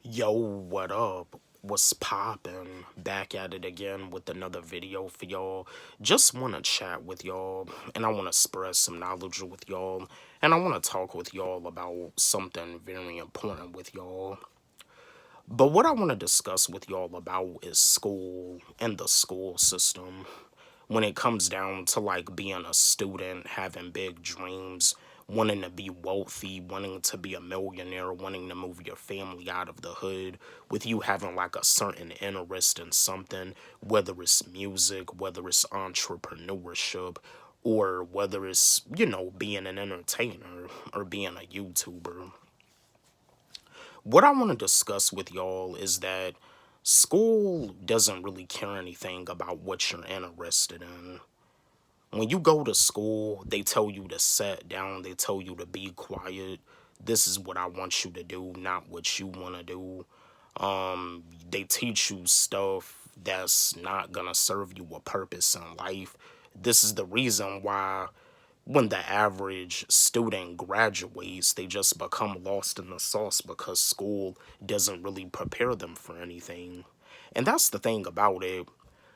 Yo, what up? What's poppin'? Back at it again with another video for y'all. Just wanna chat with y'all and I wanna spread some knowledge with y'all and I wanna talk with y'all about something very important with y'all. But what I wanna discuss with y'all about is school and the school system when it comes down to like being a student, having big dreams, wanting to be wealthy, wanting to be a millionaire, wanting to move your family out of the hood, with you having like a certain interest in something, whether it's music, whether it's entrepreneurship, or whether it's, being an entertainer or being a YouTuber. What I want to discuss with y'all is that school doesn't really care anything about what you're interested in. When you go to school, they tell you to sit down, they tell you to be quiet. This is what I want you to do, not what you want to do. They teach you stuff that's not gonna serve you a purpose in life. This is the reason why when the average student graduates, they just become lost in the sauce because school doesn't really prepare them for anything. And that's the thing about it.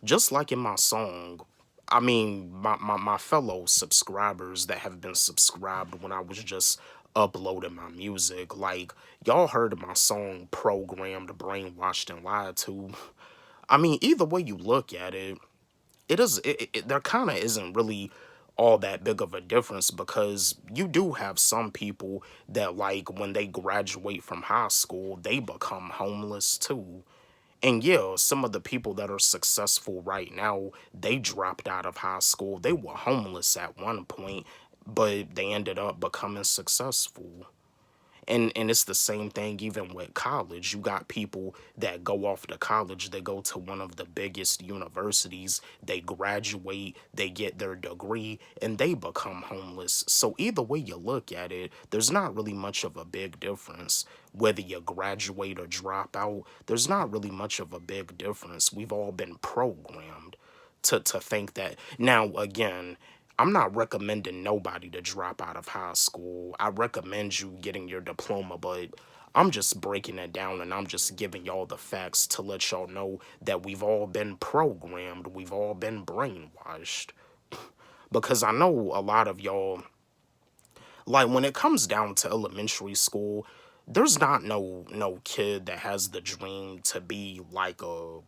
Just like in my song, I mean, my fellow subscribers that have been subscribed when I was just uploading my music, like, y'all heard my song Programmed, Brainwashed, and Lied to. I mean, either way you look at it, there kind of isn't really all that big of a difference because you do have some people that, like, when they graduate from high school, they become homeless too. And yeah, some of the people that are successful right now, they dropped out of high school. They were homeless at one point, but they ended up becoming successful. And it's the same thing even with college. You got people that go off to college, they go to one of the biggest universities, they graduate, they get their degree, and they become homeless. So either way you look at it, there's not really much of a big difference. Whether you graduate or drop out, there's not really much of a big difference. We've all been programmed to think that. Now, again, I'm not recommending nobody to drop out of high school. I recommend you getting your diploma, but I'm just breaking it down and I'm just giving y'all the facts to let y'all know that we've all been programmed, we've all been brainwashed. Because I know a lot of y'all, like when it comes down to elementary school, there's not no kid that has the dream to be like a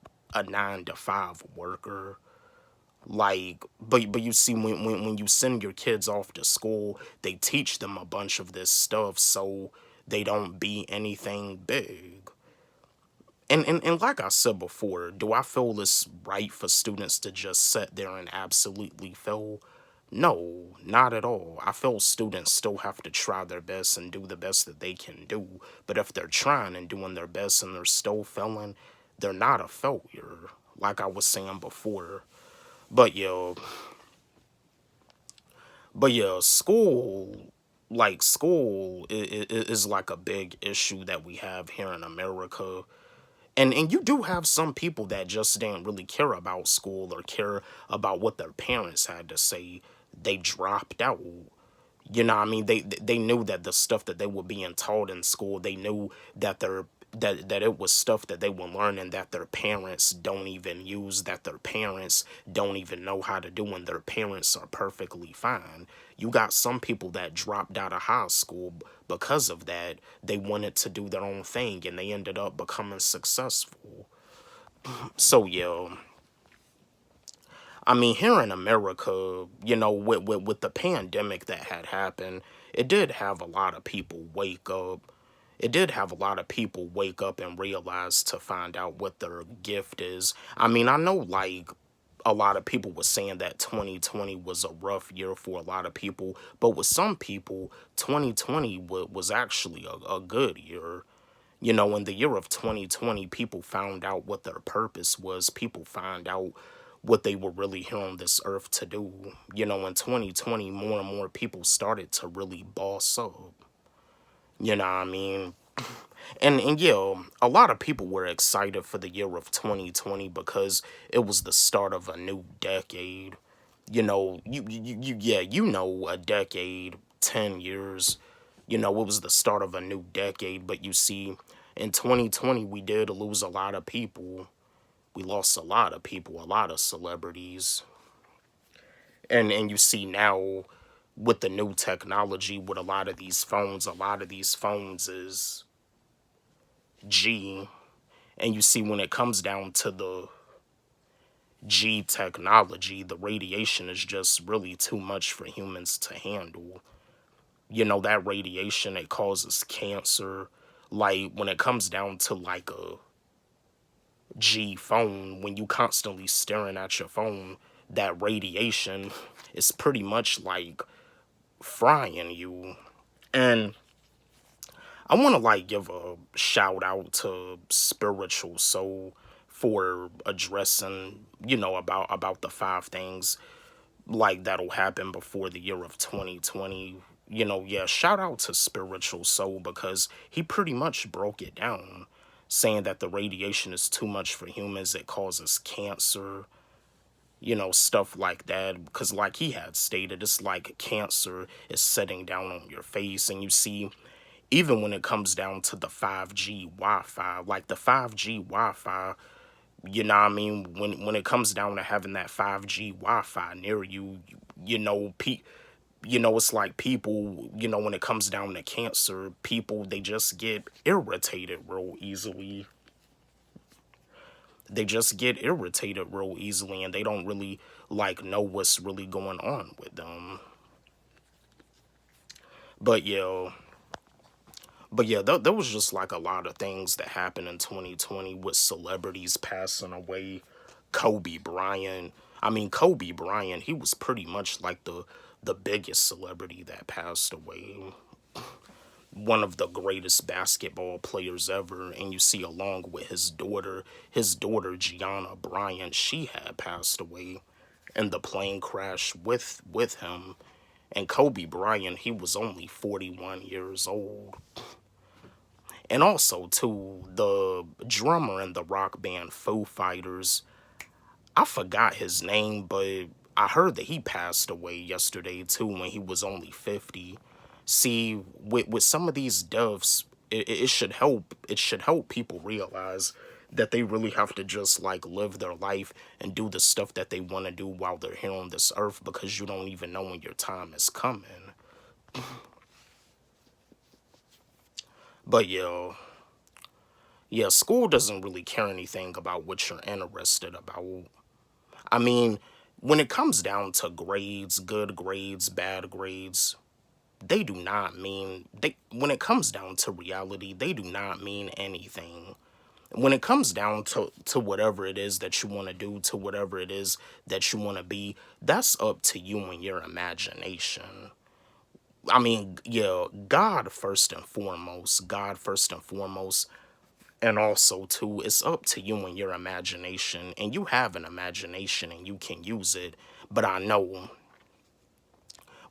9 to 5 worker. Like, but you see, when you send your kids off to school, they teach them a bunch of this stuff so they don't be anything big. And like I said before, do I feel it's right for students to just sit there and absolutely fail? No, not at all. I feel students still have to try their best and do the best that they can do. But if they're trying and doing their best and they're still failing, they're not a failure, like I was saying before. But yo, But yeah, school is like a big issue that we have here in America. And you do have some people that just didn't really care about school or care about what their parents had to say. They dropped out. You know what I mean? They knew that the stuff that they were being taught in school, they knew that that it was stuff that they were learning that their parents don't even use, that their parents don't even know how to do, and their parents are perfectly fine. You got some people that dropped out of high school because of that. They wanted to do their own thing and they ended up becoming successful. So yeah, I mean, here in America, with the pandemic that had happened, it did have a lot of people wake up. It did have a lot of people wake up and realize to find out what their gift is. I mean, I know like a lot of people were saying that 2020 was a rough year for a lot of people, but with some people, 2020 was actually a good year. In the year of 2020, people found out what their purpose was. People found out what they were really here on this earth to do. In 2020, more and more people started to really boss up. You know what I mean? And yeah, a lot of people were excited for the year of 2020 because it was the start of a new decade. A decade, 10 years, it was the start of a new decade, but you see, In 2020, we did lose a lot of people. We lost a lot of people, a lot of celebrities. And you see now with the new technology, with a lot of these phones is G. And you see when it comes down to the G technology, the radiation is just really too much for humans to handle. That radiation, it causes cancer. Like when it comes down to like a G phone, when you constantly staring at your phone, that radiation is pretty much like frying you. And I want to like give a shout out to Spiritual Soul for addressing, about the five things like that'll happen before the year of 2020. Yeah, shout out to Spiritual Soul because he pretty much broke it down, saying that the radiation is too much for humans, it causes cancer, stuff like that. Because, like he had stated, it's like cancer is setting down on your face. And you see, even when it comes down to the 5G Wi Fi, like the 5G Wi Fi, you know what I mean? When it comes down to having that 5G Wi-Fi near you, it's like people, when it comes down to cancer, people, they just get irritated real easily. They just get irritated real easily and they don't really like know what's really going on with them. But yeah, there was just like a lot of things that happened in 2020 with celebrities passing away. Kobe Bryant. I mean, Kobe Bryant, he was pretty much like the biggest celebrity that passed away. One of the greatest basketball players ever. And you see, along with his daughter Gianna Bryant, she had passed away in the plane crash with him. And Kobe Bryant, he was only 41 years old. And also, too, the drummer in the rock band Foo Fighters, I forgot his name, but I heard that he passed away yesterday, too, when he was only 50. See, with some of these deaths, it should help. It should help people realize that they really have to just, like, live their life and do the stuff that they want to do while they're here on this earth because you don't even know when your time is coming. But, yeah, school doesn't really care anything about what you're interested about. I mean, when it comes down to grades, good grades, bad grades, they do not mean they when it comes down to reality, they do not mean anything. When it comes down to whatever it is that you want to do, to whatever it is that you want to be, that's up to you and your imagination. I mean, yeah, God first and foremost, and also too, it's up to you and your imagination, and you have an imagination and you can use it. But I know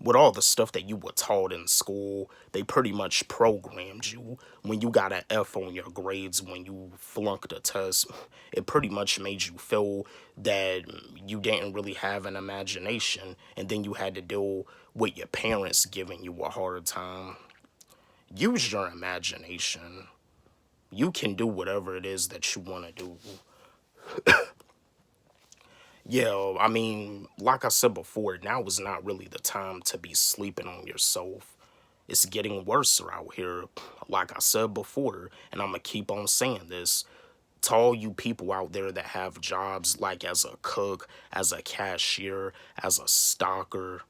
with all the stuff that you were taught in school, they pretty much programmed you. When you got an F on your grades, when you flunked a test, it pretty much made you feel that you didn't really have an imagination, and then you had to deal with your parents giving you a hard time. Use your imagination. You can do whatever it is that you want to do. Yeah, I mean, like I said before, now is not really the time to be sleeping on yourself. It's getting worse out here, like I said before, and I'm gonna keep on saying this. To all you people out there that have jobs like as a cook, as a cashier, as a stocker,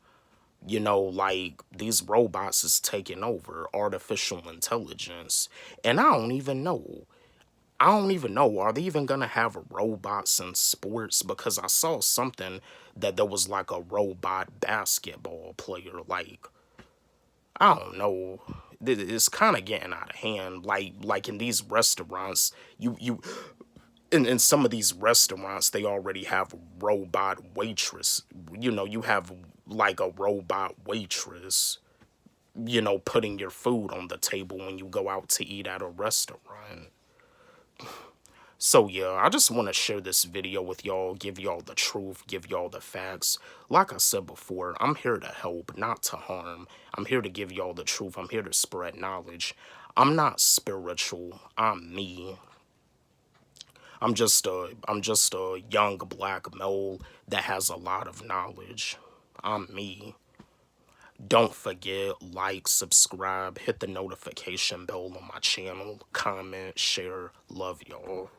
like these robots is taking over, artificial intelligence. And I don't even know. Are they even gonna have robots in sports? Because I saw something that there was like a robot basketball player. Like, I don't know. It's kind of getting out of hand. Like in these restaurants, in some of these restaurants, they already have robot waitress. You have like a robot waitress. Putting your food on the table when you go out to eat at a restaurant. So yeah, I just want to share this video with y'all, give y'all the truth, give y'all the facts. Like I said before, I'm here to help, not to harm. I'm here to give y'all the truth. I'm here to spread knowledge. I'm not spiritual. I'm me. I'm just a young black male that has a lot of knowledge. I'm me. Don't forget, like, subscribe, hit the notification bell on my channel, comment, share. Love y'all.